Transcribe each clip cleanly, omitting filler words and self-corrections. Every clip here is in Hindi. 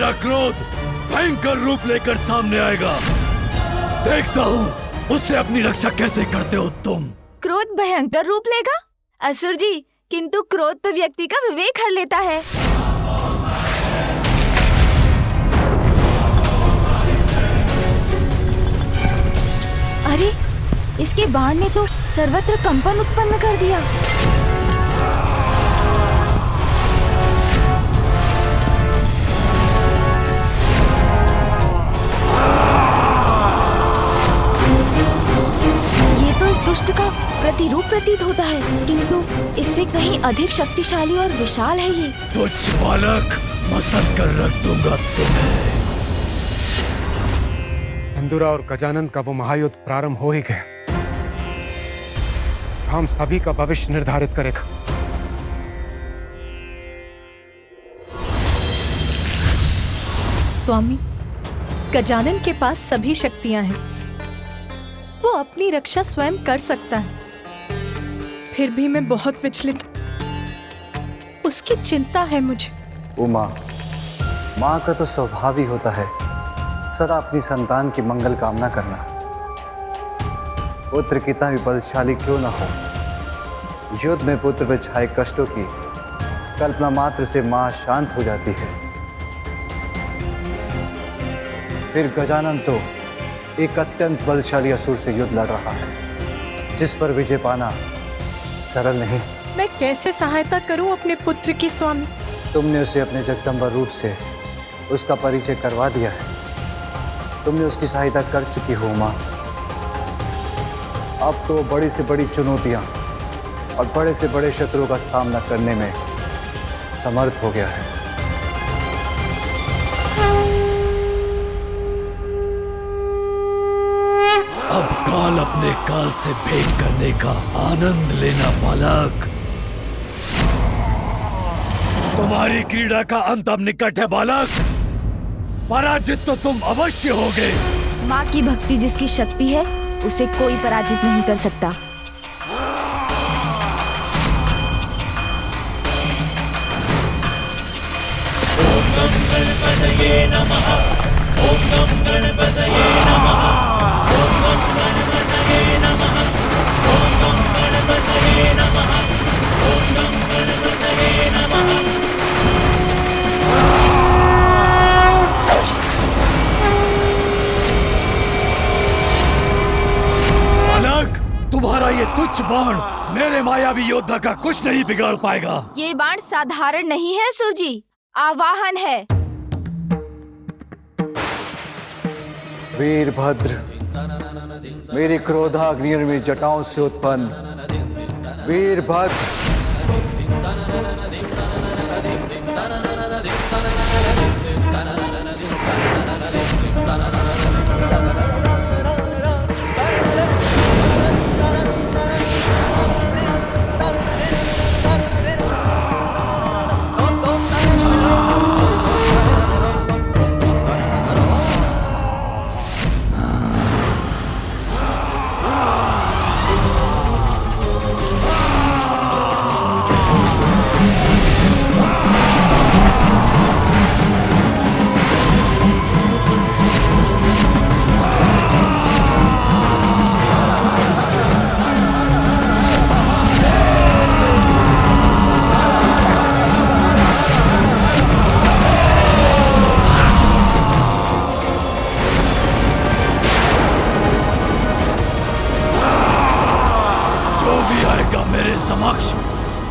मेरा क्रोध भयंकर रूप लेकर सामने आएगा। देखता हूँ उससे अपनी रक्षा कैसे करते हो तुम। क्रोध भयंकर रूप लेगा? असुर जी, किंतु क्रोध तो व्यक्ति का विवेक हर लेता है। अरे, इसके बाण ने तो सर्वत्र कंपन उत्पन्न कर दिया। दुष्ट का प्रतिरूप प्रतीत होता है, किंतु इससे कहीं अधिक शक्तिशाली और विशाल है ये। तुच्छ बालक, मसल कर रख दूंगा तुम्हें। इंदुरा और गजानन का वो महायुद्ध प्रारंभ हो ही गया। हम सभी का भविष्य निर्धारित करेगा। स्वामी, गजानन के पास सभी शक्तियां हैं। वो अपनी रक्षा स्वयं कर सकता है। फिर भी मैं बहुत विचलित, उसकी चिंता है मुझे। उमा, माँ का तो स्वभाव ही होता है सदा अपनी संतान की मंगल कामना करना। पुत्र कितना भी बलशाली क्यों ना हो, युद्ध में पुत्र पर छाए कष्टों की कल्पना मात्र से माँ शांत हो जाती है। फिर गजानन तो एक अत्यंत बलशाली असुर से युद्ध लड़ रहा है, जिस पर विजय पाना सरल नहीं। मैं कैसे सहायता करूं अपने पुत्र की स्वामी? तुमने उसे अपने जगदम्बा रूप से उसका परिचय करवा दिया है। तुमने उसकी सहायता कर चुकी हो माँ। अब तो बड़ी से बड़ी चुनौतियां और बड़े से बड़े शत्रुओं का सामना करने में समर्थ हो गया है। अब काल अपने काल से भेंट करने का आनंद लेना बालक। तुम्हारी क्रीड़ा का अंत अब निकट है बालक। पराजित तो तुम अवश्य होगे। माँ की भक्ति जिसकी शक्ति है, उसे कोई पराजित नहीं कर सकता। ओम नमः गणपतये नमः। ओम नमः गणपतये नमः। ओम नमः गणपतये नमः। ओम नमः गणपतये नमः। ओम नमः गणपतये नमः। बालक, तुम्हारा ये तुच्छ बाण मेरे मायावी योद्धा का कुछ नहीं बिगाड़ पाएगा। ये बाण साधारण नहीं है असुर जी, आवाहन है। वीरभद्र, मेरी क्रोधाग्नि में जटाओं से उत्पन्न वीरभद्र,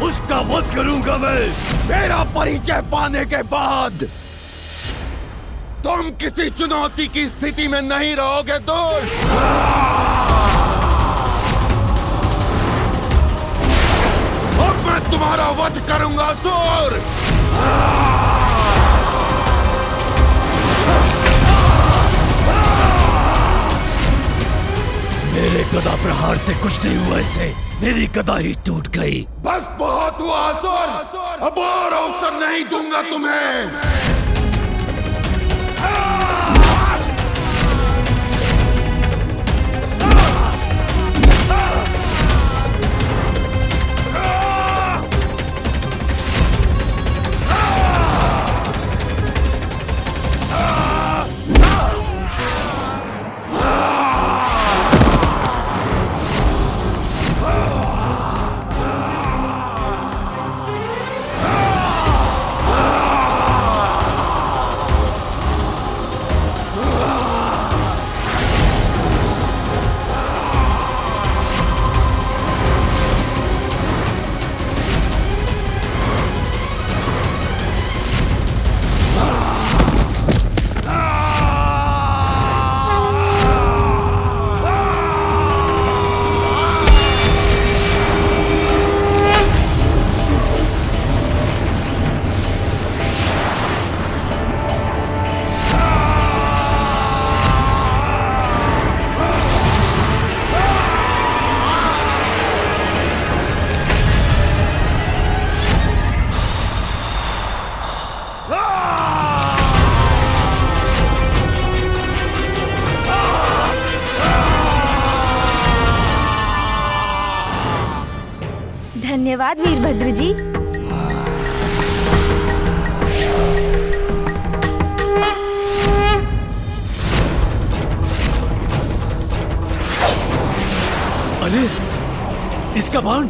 उसका वध करूंगा मैं। मेरा परिचय पाने के बाद तुम किसी चुनौती की स्थिति में नहीं रहोगे दोस्त। अब मैं तुम्हारा वध करूंगा असुर। मेरे गदा प्रहार से कुछ नहीं हुआ, इससे मेरी गदा ही टूट गई। बस बहुत हुआ असुर, अब और अवसर नहीं दूंगा तुम्हें। धन्यवाद वीरभद्र जी। अरे इसका बाण!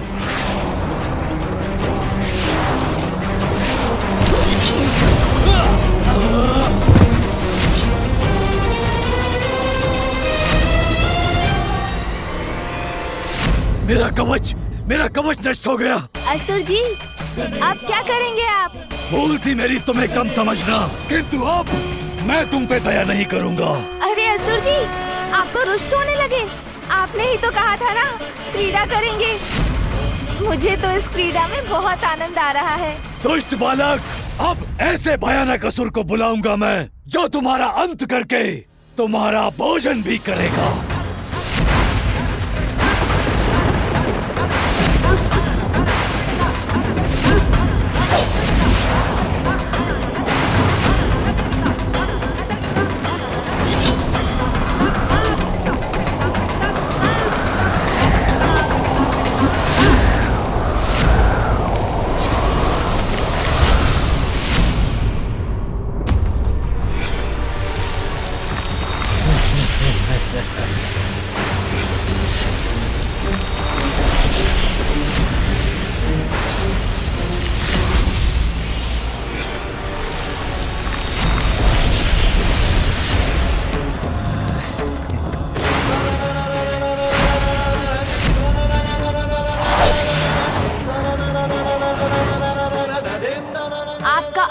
मेरा कवच नष्ट हो गया। असुर जी, अब क्या करेंगे आप? भूल थी मेरी तुम्हें कम समझना, किंतु अब मैं तुम पे दया नहीं करूंगा। अरे असुर जी, आपको रुष्ट होने लगे। आपने ही तो कहा था ना क्रीड़ा करेंगे। मुझे तो इस क्रीड़ा में बहुत आनंद आ रहा है। दुष्ट बालक, अब ऐसे भयानक असुर को बुलाऊंगा मैं जो तुम्हारा अंत करके तुम्हारा भोजन भी करेगा।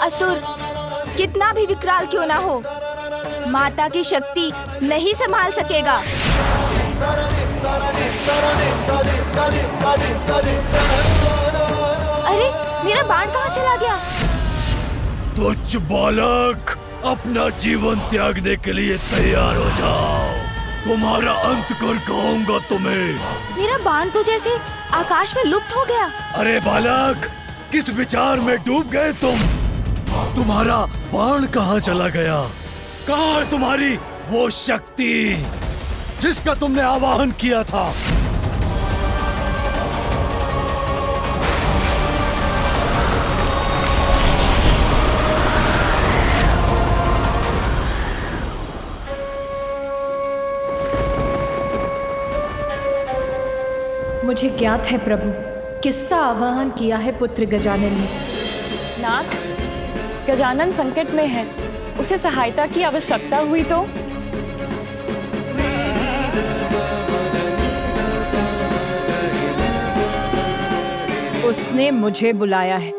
असुर कितना भी विकराल क्यों ना हो, माता की शक्ति नहीं संभाल सकेगा। अरे मेरा बाण कहाँ चला गया? तुच्छ बालक, अपना जीवन त्यागने के लिए तैयार हो जाओ। तुम्हारा अंत कर कहूंगा तुम्हें। मेरा बाण तो जैसे आकाश में लुप्त हो गया। अरे बालक, किस विचार में डूब गए तुम? तुम्हारा बाण कहाँ चला गया? कहाँ है तुम्हारी वो शक्ति जिसका तुमने आवाहन किया था? मुझे ज्ञात है प्रभु, किसका आवाहन किया है पुत्र गजानन ने। नाथ, गजानन संकट में है, उसे सहायता की आवश्यकता हुई तो? उसने मुझे बुलाया है।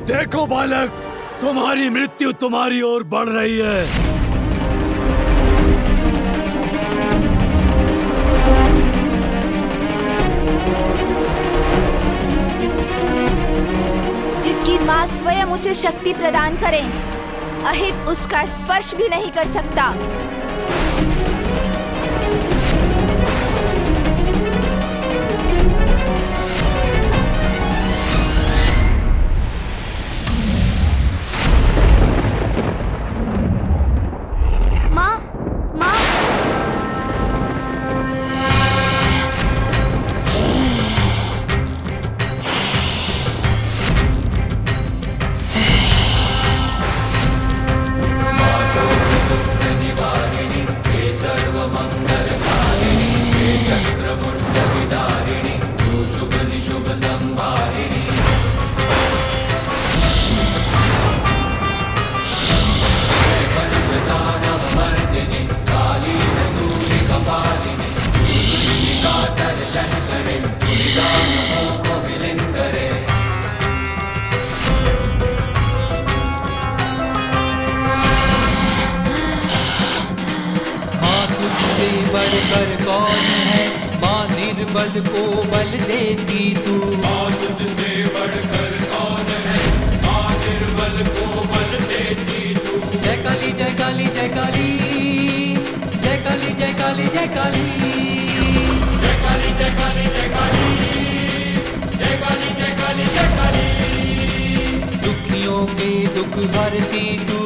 देखो बालक, तुम्हारी मृत्यु तुम्हारी ओर बढ़ रही है। जिसकी माँ स्वयं उसे शक्ति प्रदान करें, अहित उसका स्पर्श भी नहीं कर सकता। बढ़कर कौन है, माँ निर्बल को बल देती तू। माँ तुझसे बढ़कर कौन है, माँ निर्बल को बल देती तू। जय काली जय काली जय काली, जय काली जय काली जय काली, जय काली जय काली जय काली, जय काली जय काली जय काली। दुखियों के दुख हरती तू,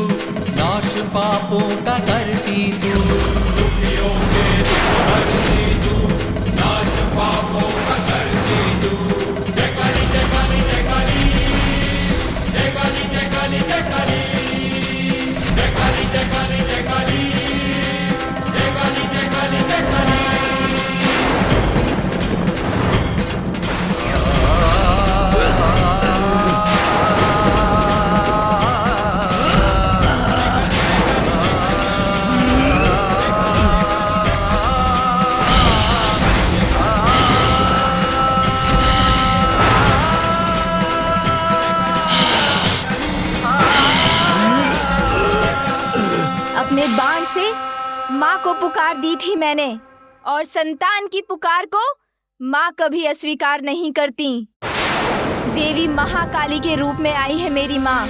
नाश पापों का करती तू। दुखियों के दुख हरती तू, नाश पापों का करती तू। पुकार दी थी मैंने, और संतान की पुकार को माँ कभी अस्वीकार नहीं करती। देवी महाकाली के रूप में आई है मेरी माँ।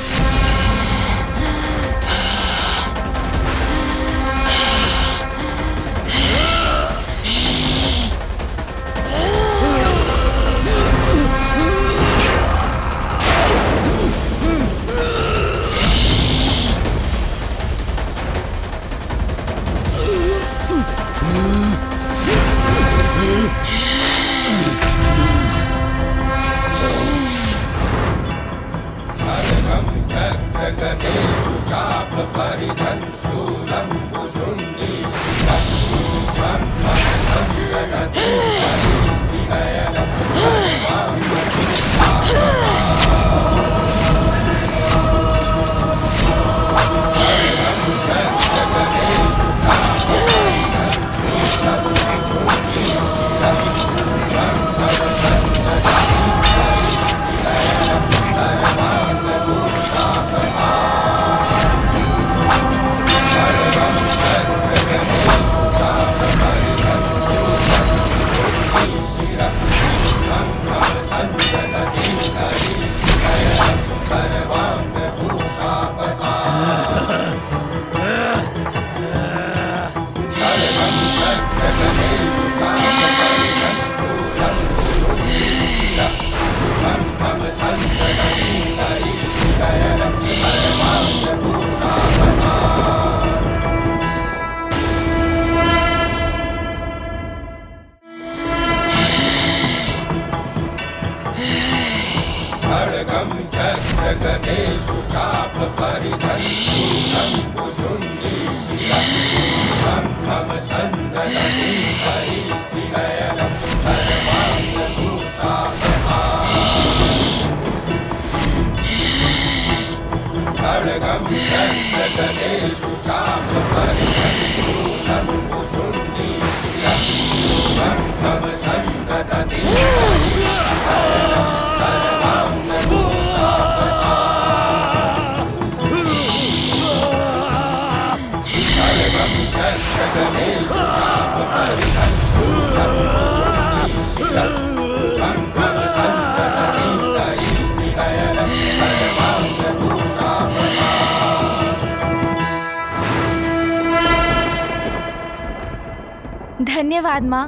धन्यवाद माँ।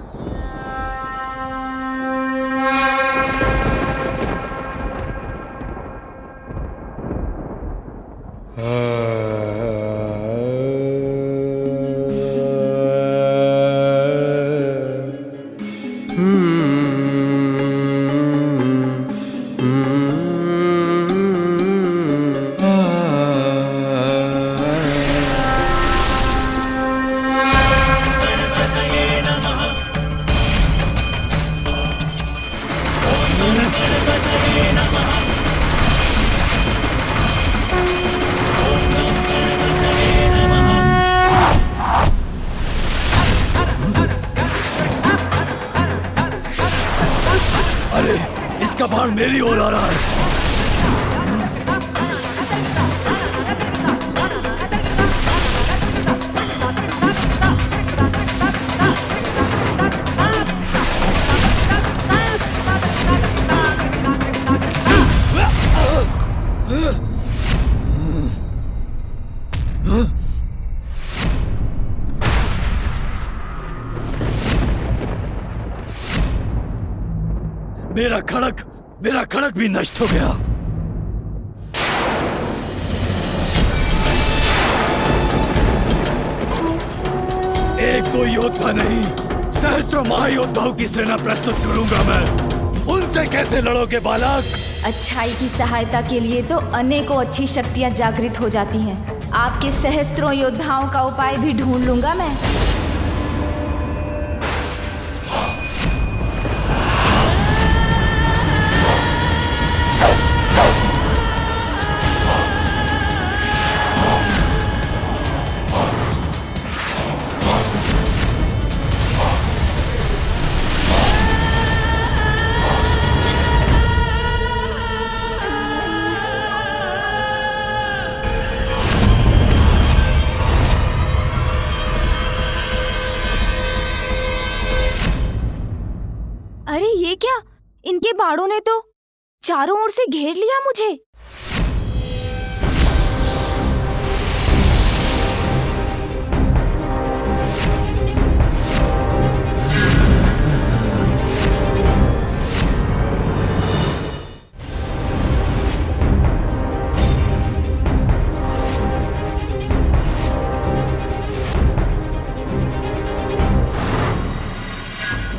अरे इसका बाण मेरी ओर आ रहा है। मेरा खड़ग भी नष्ट हो गया। एक दो योद्धा नहीं, सहस्त्रों महायोद्धाओं की सेना प्रस्तुत करूंगा मैं। उनसे कैसे लड़ोगे बालक? अच्छाई की सहायता के लिए तो अनेकों अच्छी शक्तियां जागृत हो जाती हैं। आपके सहस्त्रों योद्धाओं का उपाय भी ढूंढ लूंगा मैं। अरे ये क्या, इनके बाड़ों ने तो चारों ओर से घेर लिया मुझे।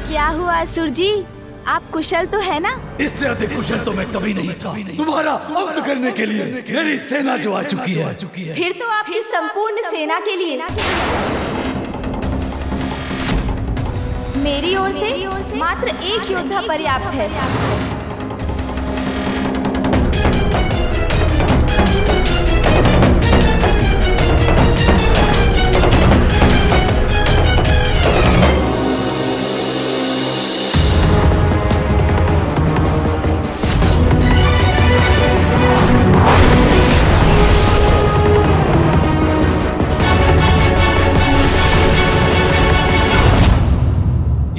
क्या हुआ असुर जी, आप कुशल तो है ना? इससे अधिक कुशल तो मैं कभी नहीं था। तुम्हारा अंत करने के लिए मेरी सेना जो आ चुकी है। फिर तो आपकी संपूर्ण सेना के लिए मेरी ओर से मात्र एक योद्धा पर्याप्त है।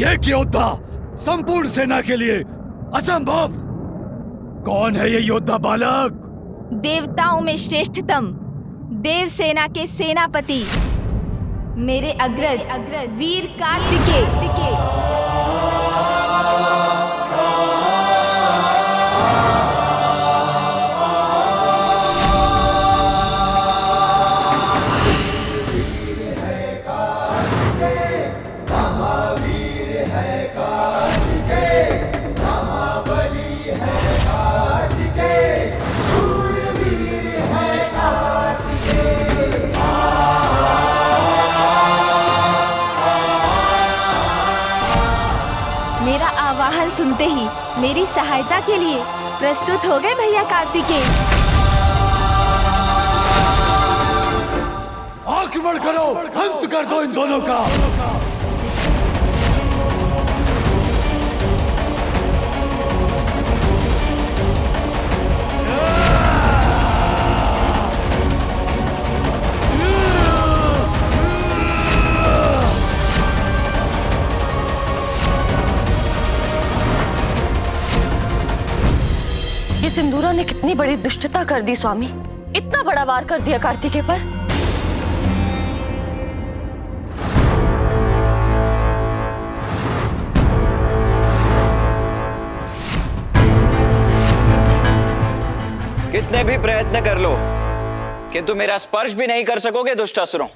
एक योद्धा संपूर्ण सेना के लिए असंभव। कौन है ये योद्धा बालक? देवताओं में श्रेष्ठतम देव सेना के सेनापति मेरे अग्रज वीर कार्तिकेय। मेरा आवाहन सुनते ही मेरी सहायता के लिए प्रस्तुत हो गए भैया कार्तिकेय। आक्रमण करो, अंत कर दो इन दोनों का। ये सिंदूरा ने कितनी बड़ी दुष्टता कर दी स्वामी, इतना बड़ा वार कर दिया कार्तिकेय पर। कितने भी प्रयत्न कर लो किंतु मेरा स्पर्श भी नहीं कर सकोगे दुष्टासुरों।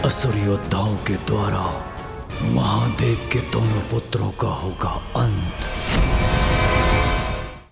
असुर योद्धाओं के द्वारा महादेव के दोनों पुत्रों का होगा अंत।